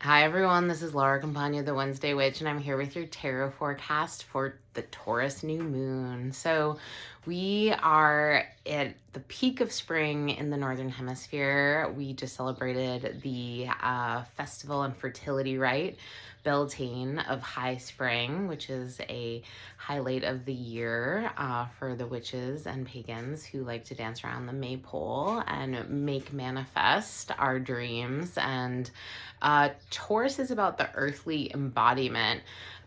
Hi everyone, this is Laura Campagna, the Wednesday Witch, and I'm here with your tarot forecast for the Taurus New Moon. So we are at the peak of spring in the Northern Hemisphere. We just celebrated the festival and fertility rite, Beltane of High Spring, which is a highlight of the year for the witches and pagans who like to dance around the maypole and make manifest our dreams. And Taurus is about the earthly embodiment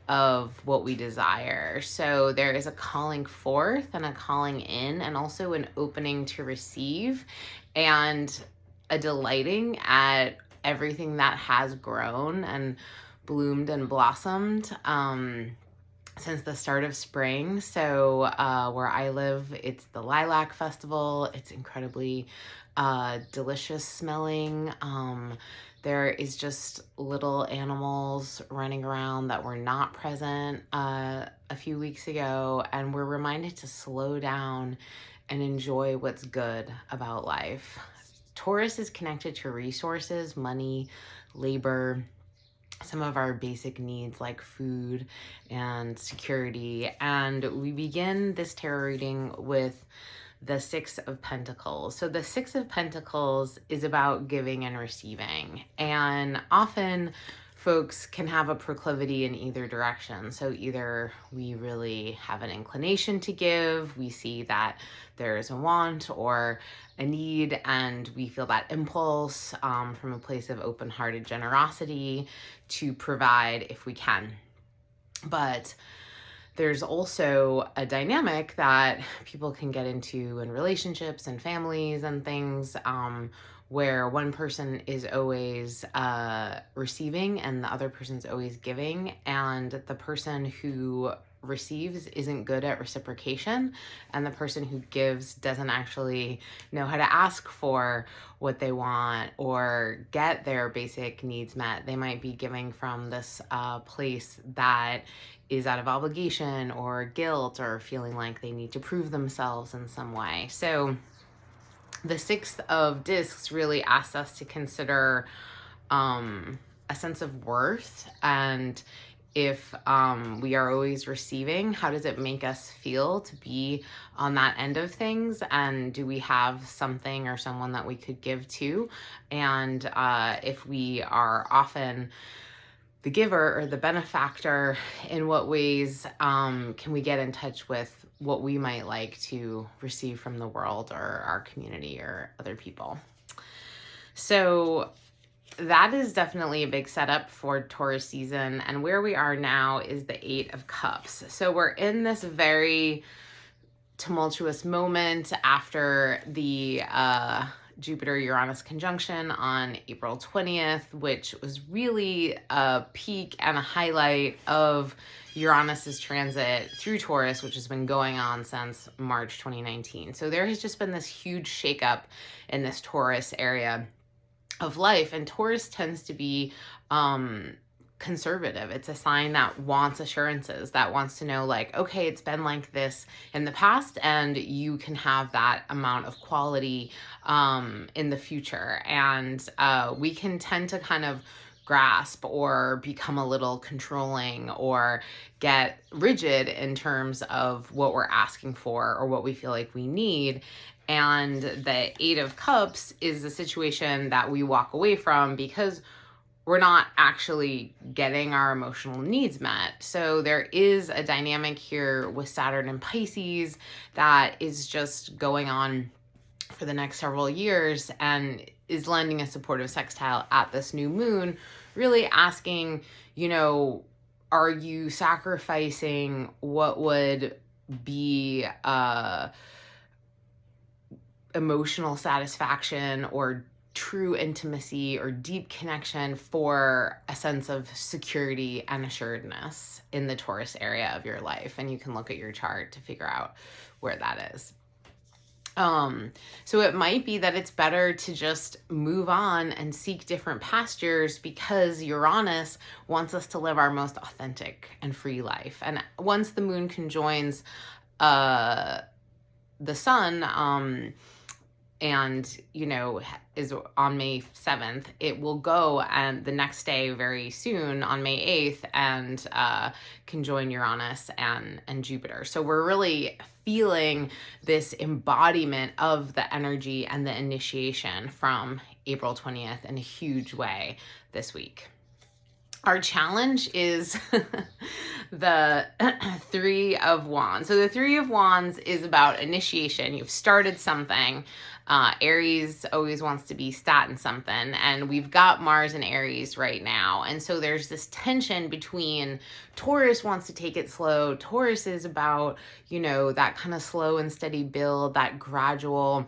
of what we desire. So there is a calling forth and a calling in, and also an opening to receive, and a delighting at everything that has grown and bloomed and blossomed since the start of spring. So where I live, it's the Lilac Festival. It's incredibly delicious smelling. There is just little animals running around that were not present a few weeks ago, and we're reminded to slow down and enjoy what's good about life. Taurus is connected to resources, money, labor, some of our basic needs like food and security. And we begin this tarot reading with the Six of Pentacles. So the Six of Pentacles is about giving and receiving. And often folks can have a proclivity in either direction. So either we really have an inclination to give, we see that there's a want or a need, and we feel that impulse from a place of open-hearted generosity to provide if we can. But there's also a dynamic that people can get into in relationships and families and things where one person is always receiving and the other person's always giving, and the person who receives isn't good at reciprocation, and the person who gives doesn't actually know how to ask for what they want or get their basic needs met. They might be giving from this place that is out of obligation or guilt, or feeling like they need to prove themselves in some way. So the Six of Discs really asks us to consider a sense of worth, and if we are always receiving, how does it make us feel to be on that end of things? And do we have something or someone that we could give to? And if we are often the giver or the benefactor, in what ways can we get in touch with what we might like to receive from the world or our community or other people? So that is definitely a big setup for Taurus season. And where we are now is the Eight of Cups. So we're in this very tumultuous moment after the Jupiter-Uranus conjunction on April 20th, which was really a peak and a highlight of Uranus's transit through Taurus, which has been going on since March 2019. So there has just been this huge shakeup in this Taurus area of life. And Taurus tends to be conservative. It's a sign that wants assurances, that wants to know, like, okay, it's been like this in the past, and you can have that amount of quality in the future. And we can tend to kind of grasp or become a little controlling or get rigid in terms of what we're asking for or what we feel like we need. And the Eight of Cups is the situation that we walk away from because we're not actually getting our emotional needs met. So there is a dynamic here with Saturn and Pisces that is just going on for the next several years and is lending a supportive sextile at this new moon, really asking, are you sacrificing what would be emotional satisfaction or true intimacy or deep connection for a sense of security and assuredness in the Taurus area of your life? And you can look at your chart to figure out where that is. So it might be that it's better to just move on and seek different pastures, because Uranus wants us to live our most authentic and free life. And once the moon conjoins the sun, and, you know, is on May 7th. It will go and the next day very soon on May 8th and conjoin Uranus and Jupiter. So we're really feeling this embodiment of the energy and the initiation from April 20th in a huge way this week. Our challenge is the Three of Wands. So the Three of Wands is about initiation. You've started something. Aries always wants to be stat in something, and we've got Mars in Aries right now. And so there's this tension between Taurus wants to take it slow. Taurus is about, you know, that kind of slow and steady build, that gradual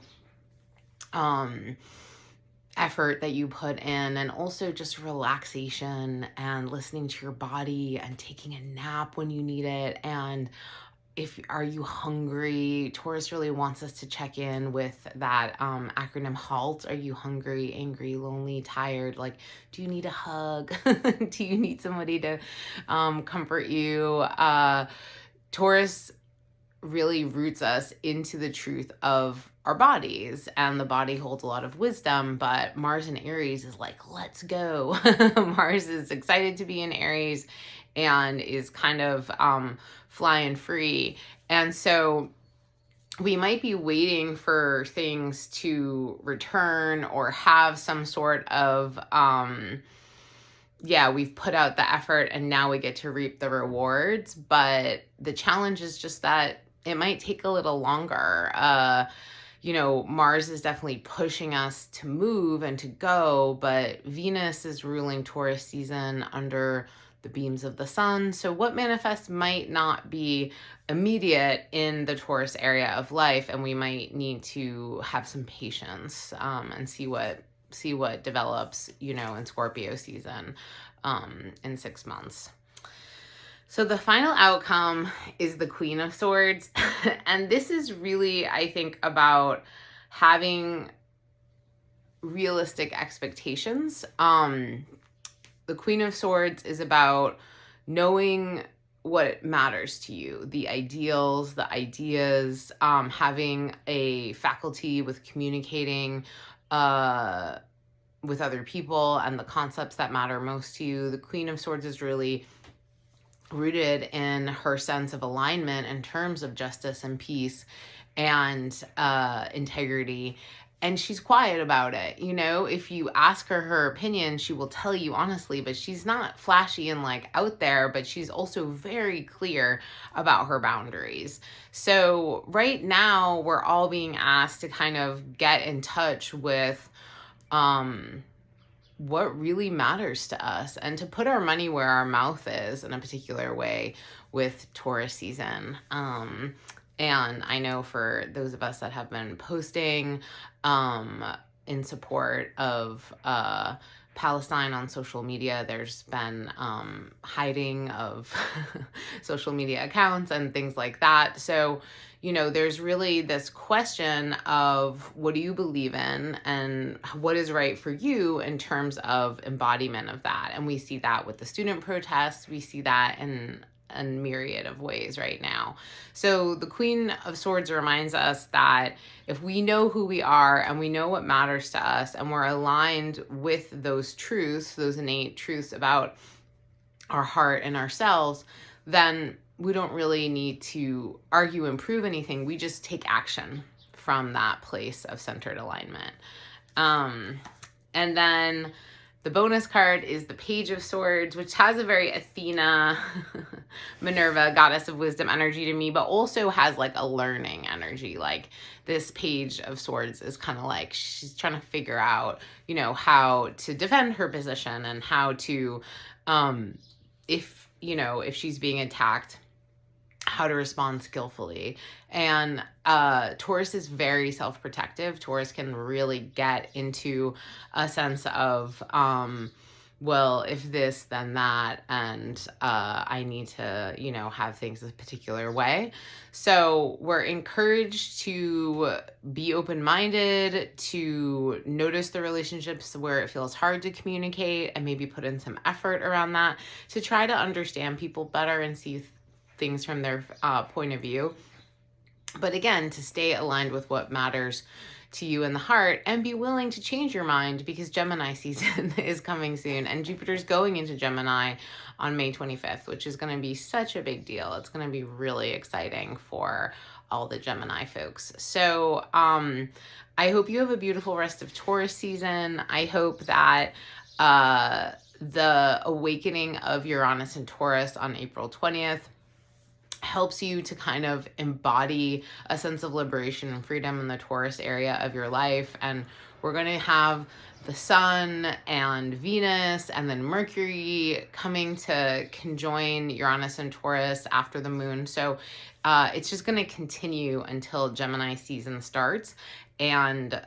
effort that you put in, and also just relaxation and listening to your body and taking a nap when you need it. And are you hungry? Taurus really wants us to check in with that acronym HALT. Are you hungry, angry, lonely, tired? Like, do you need a hug? Do you need somebody to comfort you? Taurus really roots us into the truth of our bodies, and the body holds a lot of wisdom, but Mars in Aries is like, let's go. Mars is excited to be in Aries and is kind of flying free. And so we might be waiting for things to return or have some sort of, we've put out the effort and now we get to reap the rewards. But the challenge is just that it might take a little longer. You know, Mars is definitely pushing us to move and to go, but Venus is ruling Taurus season under the beams of the sun. So what manifests might not be immediate in the Taurus area of life, and we might need to have some patience and see what develops, you know, in Scorpio season in 6 months. So the final outcome is the Queen of Swords. And this is really, I think, about having realistic expectations. The Queen of Swords is about knowing what matters to you, the ideals, the ideas, having a faculty with communicating with other people and the concepts that matter most to you. The Queen of Swords is really rooted in her sense of alignment in terms of justice and peace and integrity. And she's quiet about it. You know, if you ask her opinion, she will tell you honestly, but she's not flashy and like out there, but she's also very clear about her boundaries. So right now we're all being asked to kind of get in touch with what really matters to us and to put our money where our mouth is in a particular way with Taurus season. And I know for those of us that have been posting in support of Palestine on social media, there's been hiding of social media accounts and things like that. So, you know, there's really this question of what do you believe in and what is right for you in terms of embodiment of that. And we see that with the student protests. We see that in a myriad of ways right now. So the Queen of Swords reminds us that if we know who we are and we know what matters to us and we're aligned with those truths, those innate truths about our heart and ourselves, then we don't really need to argue and prove anything. We just take action from that place of centered alignment. And then the bonus card is the Page of Swords, which has a very Athena, Minerva, goddess of wisdom energy to me, but also has like a learning energy. Like this Page of Swords is kind of like she's trying to figure out, you know, how to defend her position and how to, if she's being attacked, how to respond skillfully. And Taurus is very self-protective. Taurus can really get into a sense of, well, if this, then that, and I need to, you know, have things a particular way. So we're encouraged to be open-minded, to notice the relationships where it feels hard to communicate and maybe put in some effort around that to try to understand people better and see things from their point of view. But again, to stay aligned with what matters to you in the heart, and be willing to change your mind, because Gemini season is coming soon, and Jupiter's going into Gemini on May 25th, which is going to be such a big deal. It's going to be really exciting for all the Gemini folks. So I hope you have a beautiful rest of Taurus season. I hope that the awakening of Uranus and Taurus on April 20th helps you to kind of embody a sense of liberation and freedom in the Taurus area of your life. And we're going to have the Sun and Venus and then Mercury coming to conjoin Uranus and Taurus after the moon. So it's just going to continue until Gemini season starts. And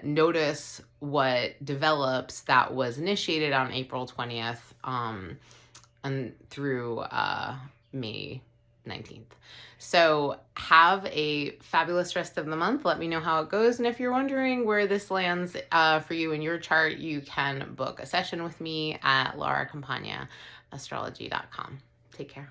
notice what develops that was initiated on April 20th and through May 19th. So have a fabulous rest of the month. Let me know how it goes. And if you're wondering where this lands for you in your chart, you can book a session with me at lauracampagna astrology.com. Take care.